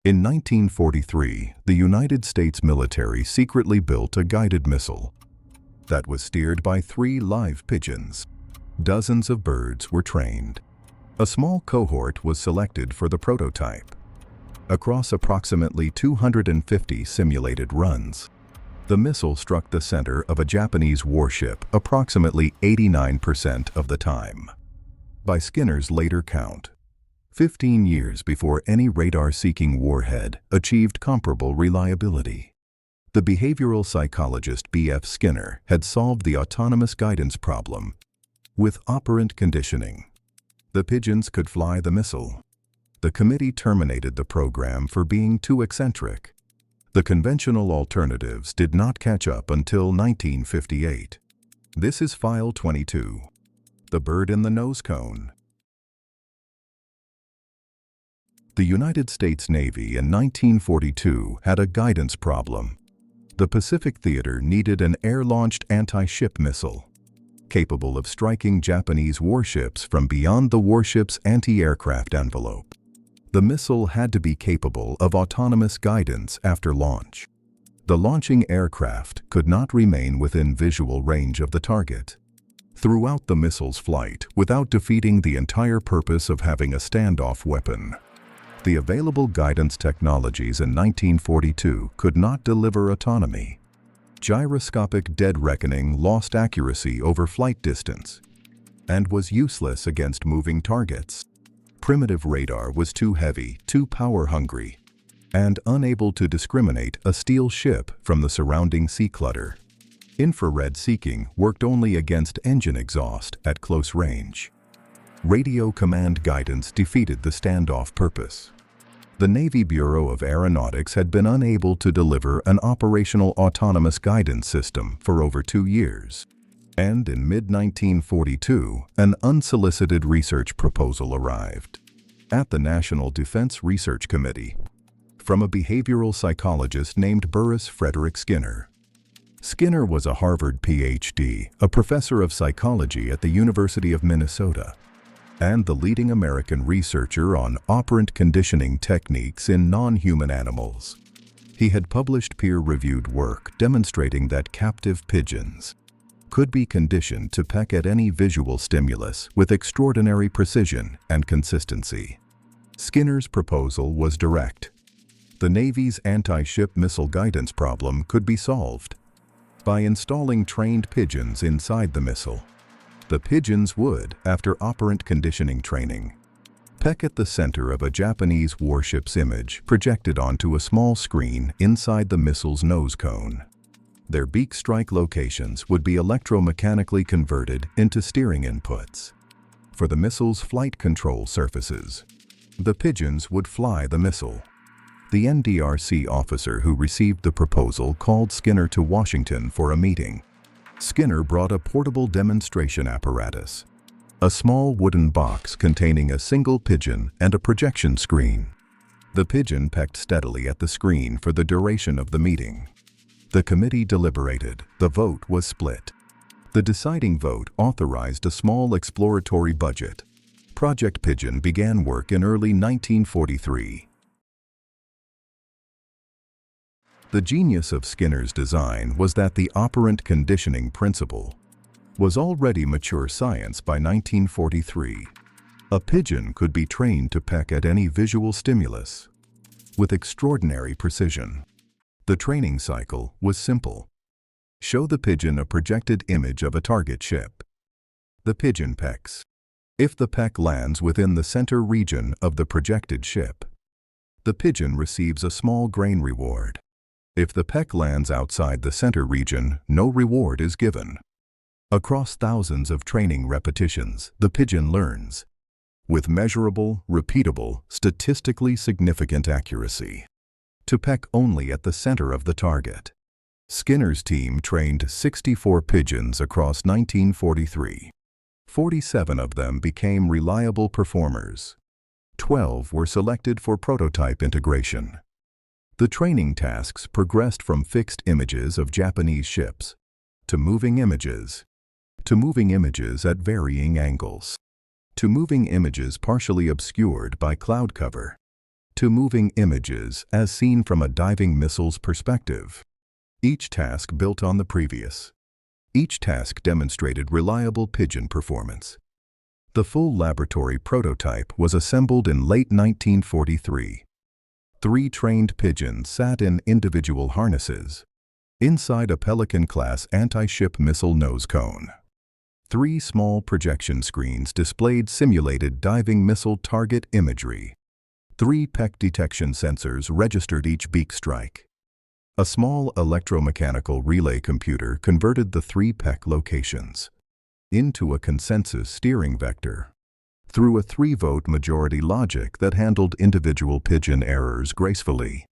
In 1943, the United States military secretly built a guided missile that was steered by 3 live pigeons. Dozens of birds were trained. A small cohort was selected for the prototype. Across approximately 250 simulated runs, the missile struck the center of a Japanese warship approximately 89% of the time. By Skinner's later count, 15 years before any radar-seeking warhead achieved comparable reliability. The behavioral psychologist B.F. Skinner had solved the autonomous guidance problem with operant conditioning. The pigeons could fly the missile. The committee terminated the program for being too eccentric. The conventional alternatives did not catch up until 1958. This is File 22. The bird in the nose cone. The United States Navy in 1942 had a guidance problem. The Pacific Theater needed an air-launched anti-ship missile capable of striking Japanese warships from beyond the warship's anti-aircraft envelope. The missile had to be capable of autonomous guidance after launch. The launching aircraft could not remain within visual range of the target throughout the missile's flight without defeating the entire purpose of having a standoff weapon. The available guidance technologies in 1942 could not deliver autonomy. Gyroscopic dead reckoning lost accuracy over flight distance and was useless against moving targets. Primitive radar was too heavy, too power-hungry, and unable to discriminate a steel ship from the surrounding sea clutter. Infrared seeking worked only against engine exhaust at close range. Radio command guidance defeated the standoff purpose. The Navy Bureau of Aeronautics had been unable to deliver an operational autonomous guidance system for over 2 years. And in mid-1942, an unsolicited research proposal arrived at the National Defense Research Committee from a behavioral psychologist named Burris Frederick Skinner. Skinner was a Harvard PhD, a professor of psychology at the University of Minnesota, and the leading American researcher on operant conditioning techniques in non-human animals. He had published peer-reviewed work demonstrating that captive pigeons could be conditioned to peck at any visual stimulus with extraordinary precision and consistency. Skinner's proposal was direct. The Navy's anti-ship missile guidance problem could be solved by installing trained pigeons inside the missile. The pigeons would, after operant conditioning training, peck at the center of a Japanese warship's image projected onto a small screen inside the missile's nose cone. Their beak strike locations would be electromechanically converted into steering inputs for the missile's flight control surfaces. The pigeons would fly the missile. The NDRC officer who received the proposal called Skinner to Washington for a meeting. Skinner brought a portable demonstration apparatus, a small wooden box containing a single pigeon and a projection screen. The pigeon pecked steadily at the screen for the duration of the meeting. The committee deliberated. The vote was split. The deciding vote authorized a small exploratory budget. Project Pigeon began work in early 1943. The genius of Skinner's design was that the operant conditioning principle was already mature science by 1943. A pigeon could be trained to peck at any visual stimulus with extraordinary precision. The training cycle was simple. Show the pigeon a projected image of a target ship. The pigeon pecks. If the peck lands within the center region of the projected ship, the pigeon receives a small grain reward. If the peck lands outside the center region, no reward is given. Across thousands of training repetitions, the pigeon learns with measurable, repeatable, statistically significant accuracy to peck only at the center of the target. Skinner's team trained 64 pigeons across 1943. 47 of them became reliable performers. 12 were selected for prototype integration. The training tasks progressed from fixed images of Japanese ships to moving images at varying angles, to moving images partially obscured by cloud cover. to moving images as seen from a diving missile's perspective. Each task built on the previous. Each task demonstrated reliable Pigeon performance. The full laboratory prototype was assembled in late 1943. 3 trained Pigeons sat in individual harnesses inside a Pelican-class anti-ship missile nose cone. 3 small projection screens displayed simulated diving missile target imagery. 3 PEC detection sensors registered each beak strike. A small electromechanical relay computer converted the 3 PEC locations into a consensus steering vector through a 3-vote majority logic that handled individual Pigeon errors gracefully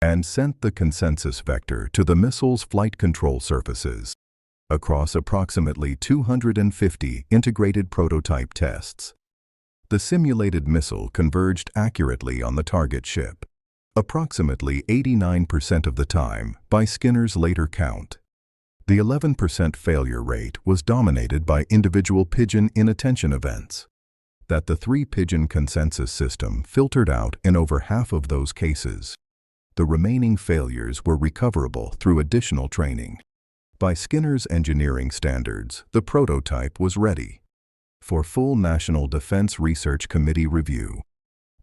and sent the consensus vector to the missile's flight control surfaces across approximately 250 integrated prototype tests. The simulated missile converged accurately on the target ship, approximately 89% of the time by Skinner's later count. The 11% failure rate was dominated by individual Pigeon inattention events that the 3 Pigeon consensus system filtered out in over half of those cases. The remaining failures were recoverable through additional training. By Skinner's engineering standards, the prototype was ready for full National Defense Research Committee review.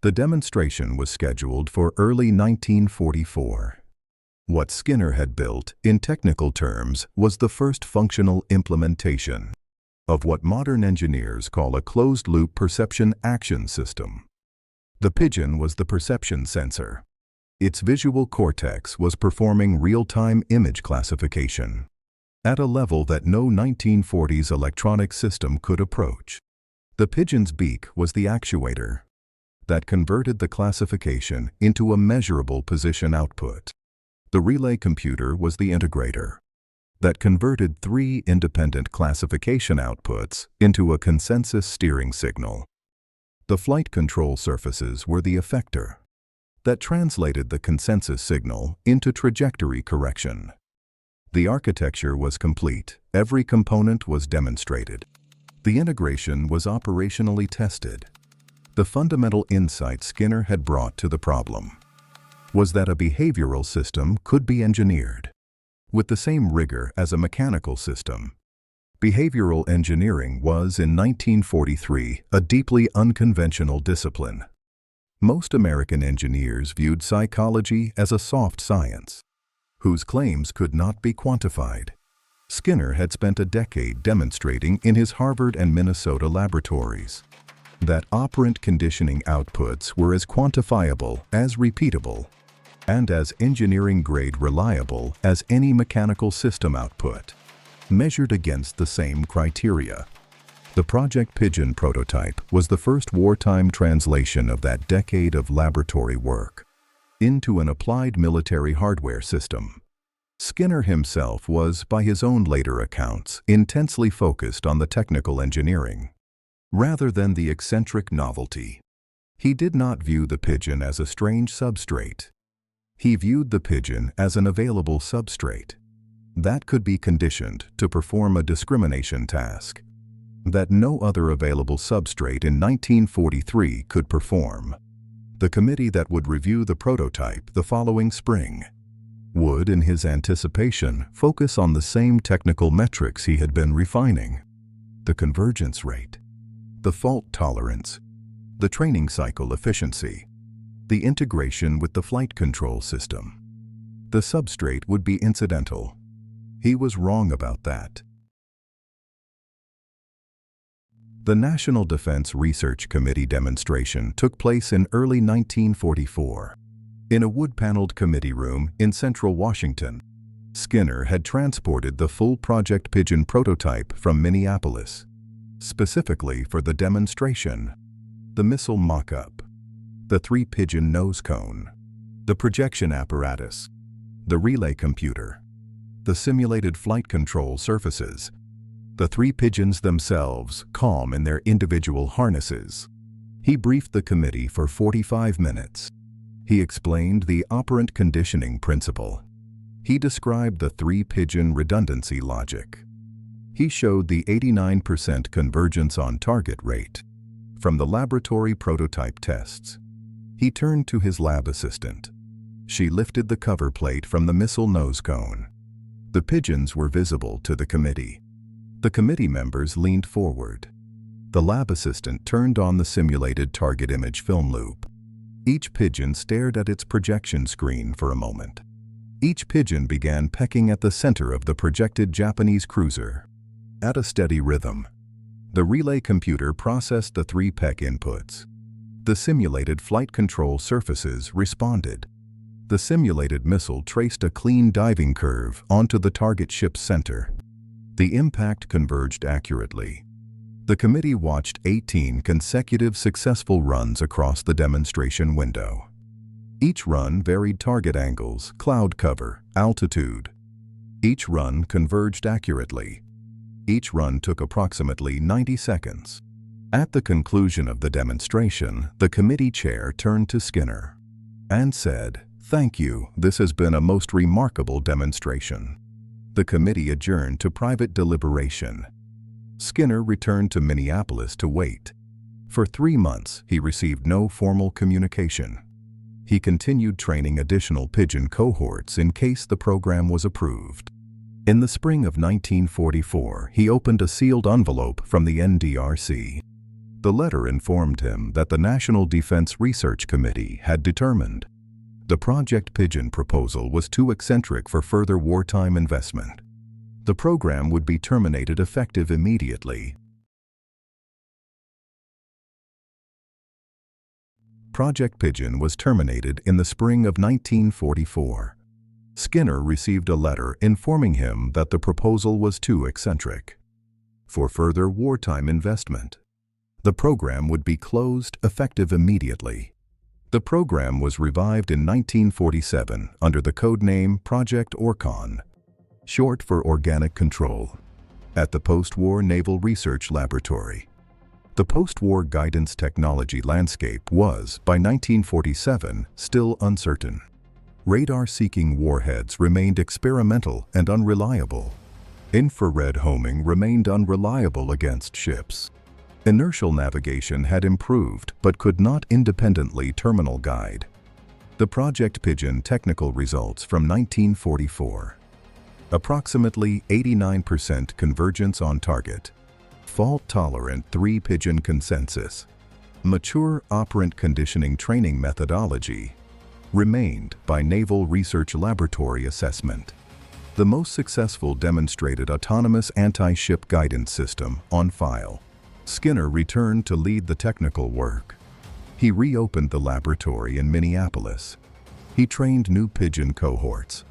The demonstration was scheduled for early 1944. What Skinner had built, in technical terms, was the first functional implementation of what modern engineers call a closed-loop perception action system. The Pigeon was the perception sensor. Its visual cortex was performing real-time image classification at a level that no 1940s electronic system could approach. The Pigeon's beak was the actuator that converted the classification into a measurable position output. The relay computer was the integrator that converted 3 independent classification outputs into a consensus steering signal. The flight control surfaces were the effector that translated the consensus signal into trajectory correction. The architecture was complete. Every component was demonstrated. The integration was operationally tested. The fundamental insight Skinner had brought to the problem was that a behavioral system could be engineered with the same rigor as a mechanical system. Behavioral engineering was, in 1943, a deeply unconventional discipline. Most American engineers viewed psychology as a soft science, whose claims could not be quantified. Skinner had spent a decade demonstrating in his Harvard and Minnesota laboratories that operant conditioning outputs were as quantifiable, as repeatable, and as engineering-grade reliable as any mechanical system output, measured against the same criteria. The Project Pigeon prototype was the first wartime translation of that decade of laboratory work into an applied military hardware system. Skinner himself was, by his own later accounts, intensely focused on the technical engineering rather than the eccentric novelty. He did not view the Pigeon as a strange substrate. He viewed the Pigeon as an available substrate that could be conditioned to perform a discrimination task that no other available substrate in 1943 could perform. The committee that would review the prototype the following spring would, in his anticipation, focus on the same technical metrics he had been refining: the convergence rate, the fault tolerance, the training cycle efficiency, the integration with the flight control system. The substrate would be incidental. He was wrong about that. The National Defense Research Committee demonstration took place in early 1944 in a wood-paneled committee room in central Washington. Skinner had transported the full Project Pigeon prototype from Minneapolis, specifically for the demonstration: the missile mock-up, the 3 Pigeon nose cone, the projection apparatus, the relay computer, the simulated flight control surfaces, the 3 Pigeons themselves, calm in their individual harnesses. He briefed the committee for 45 minutes. He explained the operant conditioning principle. He described the 3 Pigeon redundancy logic. He showed the 89% convergence on target rate from the laboratory prototype tests. He turned to his lab assistant. She lifted the cover plate from the missile nose cone. The pigeons were visible to the committee. The committee members leaned forward. The lab assistant turned on the simulated target image film loop. Each pigeon stared at its projection screen for a moment. Each pigeon began pecking at the center of the projected Japanese cruiser. At a steady rhythm, the relay computer processed the 3 peck inputs. The simulated flight control surfaces responded. The simulated missile traced a clean diving curve onto the target ship's center. The impact converged accurately. The committee watched 18 consecutive successful runs across the demonstration window. Each run varied target angles, cloud cover, altitude. Each run converged accurately. Each run took approximately 90 seconds. At the conclusion of the demonstration, the committee chair turned to Skinner and said, "Thank you, this has been a most remarkable demonstration." The committee adjourned to private deliberation. Skinner returned to Minneapolis to wait. For 3 months, he received no formal communication. He continued training additional pigeon cohorts in case the program was approved. In the spring of 1944, he opened a sealed envelope from the NDRC. The letter informed him that the National Defense Research Committee had determined the Project Pigeon proposal was too eccentric for further wartime investment. The program would be terminated effective immediately. Project Pigeon was terminated in the spring of 1944. Skinner received a letter informing him that the proposal was too eccentric for further wartime investment. The program would be closed effective immediately. The program was revived in 1947 under the code name Project ORCON, short for Organic Control, at the post-war Naval Research Laboratory. The post-war guidance technology landscape was, by 1947, still uncertain. Radar-seeking warheads remained experimental and unreliable. Infrared homing remained unreliable against ships. Inertial navigation had improved but could not independently terminal guide. The Project Pigeon technical results from 1944. Approximately 89% convergence on target. Fault-tolerant 3-pigeon consensus. Mature operant conditioning training methodology. Remained by Naval Research Laboratory assessment. The most successful demonstrated autonomous anti-ship guidance system on file. Skinner returned to lead the technical work. He reopened the laboratory in Minneapolis. He trained new pigeon cohorts.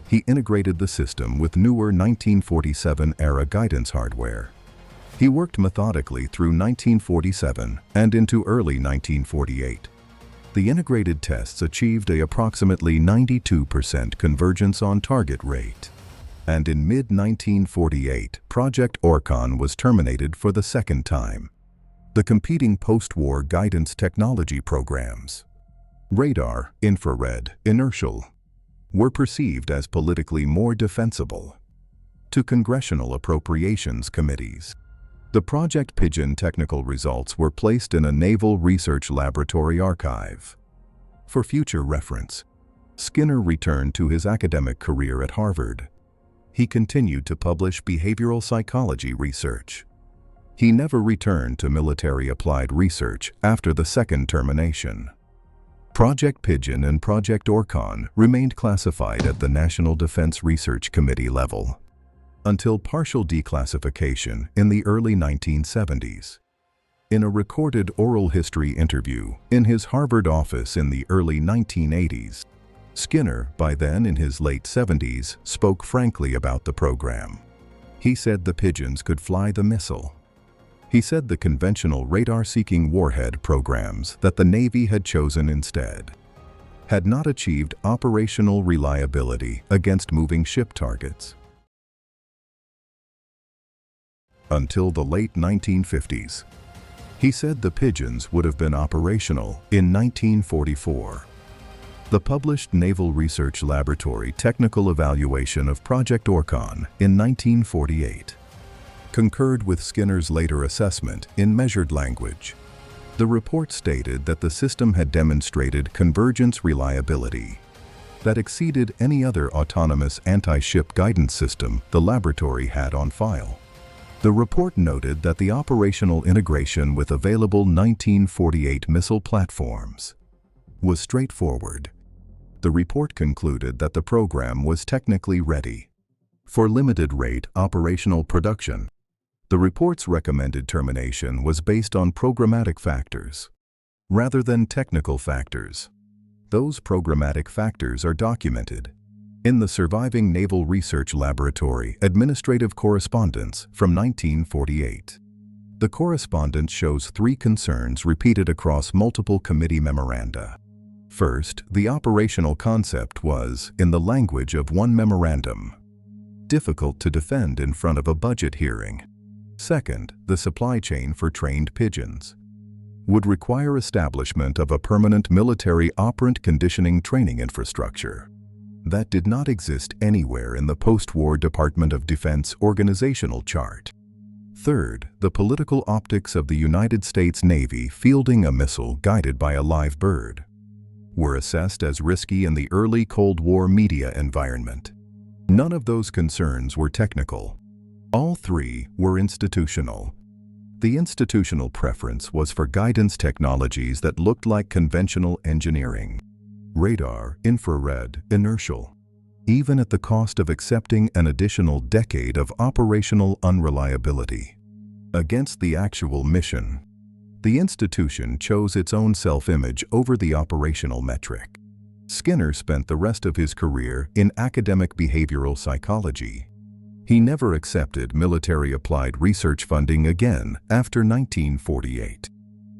He integrated the system with newer 1947-era guidance hardware. He worked methodically through 1947 and into early 1948. The integrated tests achieved an approximately 92% convergence on target rate. And in mid-1948, Project ORCON was terminated for the second time. The competing post-war guidance technology programs, radar, infrared, inertial, were perceived as politically more defensible to congressional appropriations committees. The Project Pigeon technical results were placed in a Naval Research Laboratory archive. For future reference, Skinner returned to his academic career at Harvard. He continued to publish behavioral psychology research. He never returned to military applied research after the second termination. Project Pigeon and Project ORCON remained classified at the National Defense Research Committee level until partial declassification in the early 1970s. In a recorded oral history interview in his Harvard office in the early 1980s, Skinner, by then in his late 70s, spoke frankly about the program. He said the pigeons could fly the missile. He said the conventional radar-seeking warhead programs that the Navy had chosen instead had not achieved operational reliability against moving ship targets. Until the late 1950s, he said the pigeons would have been operational in 1944. The published Naval Research Laboratory Technical Evaluation of Project ORCON in 1948 concurred with Skinner's later assessment in measured language. The report stated that the system had demonstrated convergence reliability that exceeded any other autonomous anti-ship guidance system the laboratory had on file. The report noted that the operational integration with available 1948 missile platforms was straightforward. The report concluded that the program was technically ready for limited-rate operational production. The report's recommended termination was based on programmatic factors rather than technical factors. Those programmatic factors are documented in the Surviving Naval Research Laboratory Administrative Correspondence from 1948. The correspondence shows three concerns repeated across multiple committee memoranda. First, the operational concept was, in the language of one memorandum, difficult to defend in front of a budget hearing. Second, the supply chain for trained pigeons would require establishment of a permanent military operant conditioning training infrastructure that did not exist anywhere in the post-war Department of Defense organizational chart. Third, the political optics of the United States Navy fielding a missile guided by a live bird were assessed as risky in the early Cold War media environment. None of those concerns were technical. All three were institutional. The institutional preference was for guidance technologies that looked like conventional engineering. Radar, infrared, inertial, even at the cost of accepting an additional decade of operational unreliability. Against the actual mission, the institution chose its own self-image over the operational metric. Skinner spent the rest of his career in academic behavioral psychology. He never accepted military applied research funding again after 1948.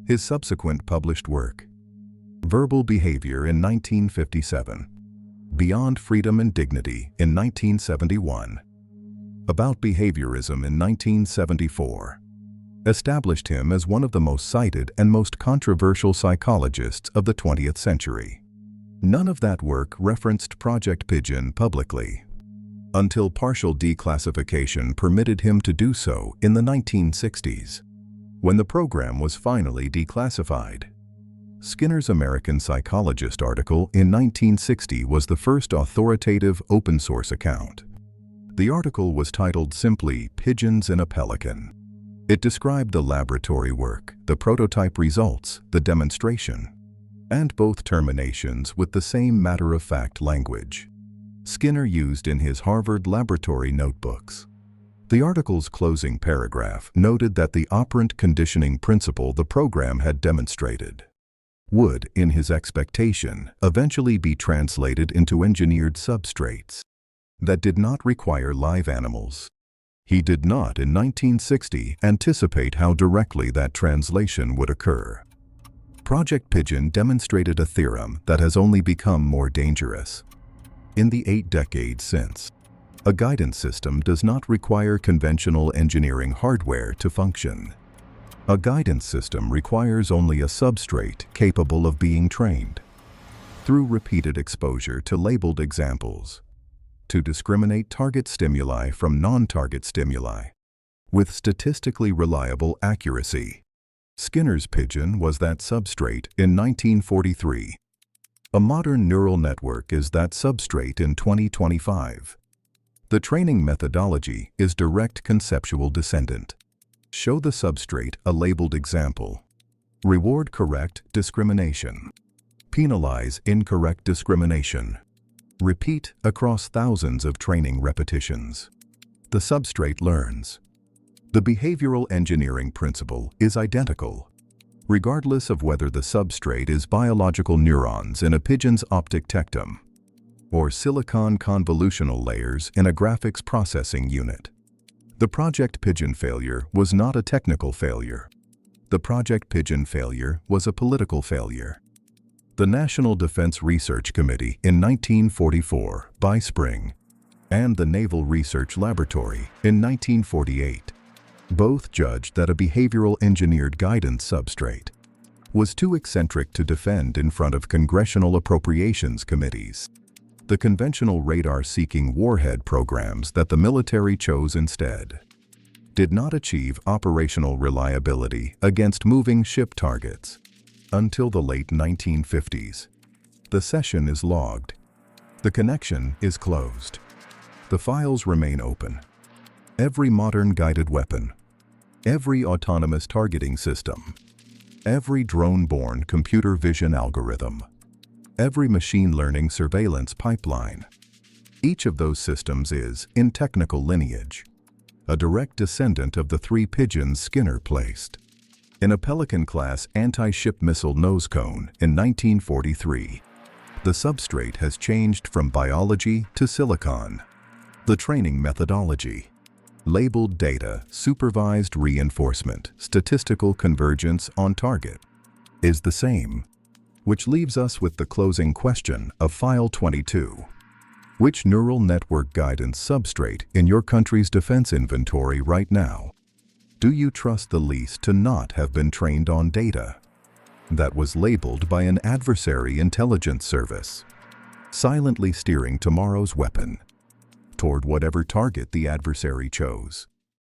His subsequent published work, Verbal Behavior in 1957, Beyond Freedom and Dignity in 1971, About Behaviorism in 1974, established him as one of the most cited and most controversial psychologists of the 20th century. None of that work referenced Project Pigeon publicly, until partial declassification permitted him to do so in the 1960s, when the program was finally declassified. Skinner's American Psychologist article in 1960 was the first authoritative open-source account. The article was titled simply "Pigeons in a Pelican." It described the laboratory work, the prototype results, the demonstration, and both terminations with the same matter-of-fact language Skinner used in his Harvard laboratory notebooks. The article's closing paragraph noted that the operant conditioning principle the program had demonstrated would, in his expectation, eventually be translated into engineered substrates that did not require live animals. He did not, in 1960, anticipate how directly that translation would occur. Project Pigeon demonstrated a theorem that has only become more dangerous. In the 8 decades since, a guidance system does not require conventional engineering hardware to function. A guidance system requires only a substrate capable of being trained, through repeated exposure to labeled examples, to discriminate target stimuli from non-target stimuli, with statistically reliable accuracy. Skinner's pigeon was that substrate in 1943. A modern neural network is that substrate in 2025. The training methodology is direct conceptual descendant. Show the substrate a labeled example. Reward correct discrimination. Penalize incorrect discrimination. Repeat across thousands of training repetitions. The substrate learns. The behavioral engineering principle is identical, regardless of whether the substrate is biological neurons in a pigeon's optic tectum or silicon convolutional layers in a graphics processing unit. The Project Pigeon failure was not a technical failure. The Project Pigeon failure was a political failure. The National Defense Research Committee in 1944, by Spring, and the Naval Research Laboratory in 1948, both judged that a behavioral engineered guidance substrate was too eccentric to defend in front of congressional appropriations committees. The conventional radar-seeking warhead programs that the military chose instead did not achieve operational reliability against moving ship targets until the late 1950s. The session is logged. The connection is closed. The files remain open. Every modern guided weapon, every autonomous targeting system, every drone-borne computer vision algorithm, every machine learning surveillance pipeline, each of those systems is, in technical lineage, a direct descendant of the 3 pigeons Skinner placed in a Pelican-class anti-ship missile nose cone in 1943. The substrate has changed from biology to silicon. The training methodology, labeled data, supervised reinforcement, statistical convergence on target, is the same, which leaves us with the closing question of File 22. Which neural network guidance substrate in your country's defense inventory right now do you trust the least to not have been trained on data that was labeled by an adversary intelligence service, silently steering tomorrow's weapon toward whatever target the adversary chose?